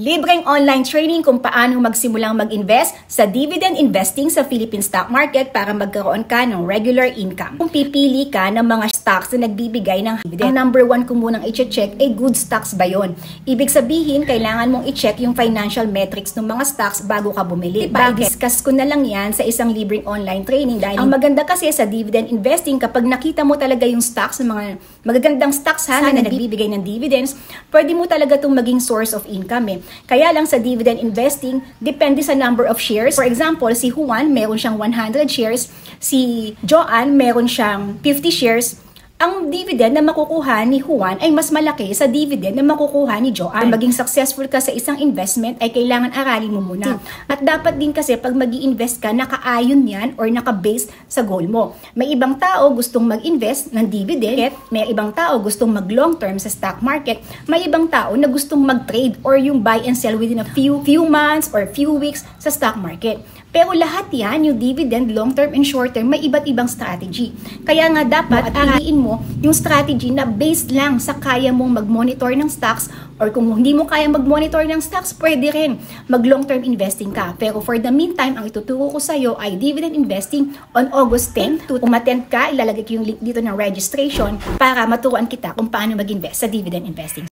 Libreng online training kung paano magsimulang mag-invest sa dividend investing sa Philippine stock market para magkaroon ka ng regular income. Kung pipili ka ng mga stocks na nagbibigay ng dividend, ang number one ko munang i-check ay good stocks ba yun? Ibig sabihin, kailangan mong i-check yung financial metrics ng mga stocks bago ka bumili. I-discuss ko na lang yan sa isang libreng online training dahil ang maganda kasi sa dividend investing, kapag nakita mo talaga yung stocks, mga magagandang stocks na nagbibigay ng dividends, pwede mo talaga itong maging source of income Kaya lang sa dividend investing, depende sa number of shares. For example, si Juan, meron siyang 100 shares. Si Joanne, meron siyang 50 shares. Ang dividend na makukuha ni Juan ay mas malaki sa dividend na makukuha ni Joanne. Para maging successful ka sa isang investment ay kailangan aralin mo muna. At dapat din kasi pag mag-i-invest ka, nakaayon yan or naka-base sa goal mo. May ibang tao gustong mag-invest ng dividend, may ibang tao gustong mag-long term sa stock market, may ibang tao na gustong mag-trade or yung buy and sell within a few months or few weeks sa stock market. Pero lahat yan, yung dividend, long term and short term, may iba't ibang strategy. Kaya nga dapat aralin mo yung strategy na based lang sa kaya mong mag-monitor ng stocks, or kung hindi mo kaya mag-monitor ng stocks, pwede rin mag-long term investing ka. Pero for the meantime, ang ituturo ko sa iyo ay dividend investing on August 10. Umattend ka, ilalagay ko yung link dito ng registration para maturuan kita kung paano mag-invest sa dividend investing.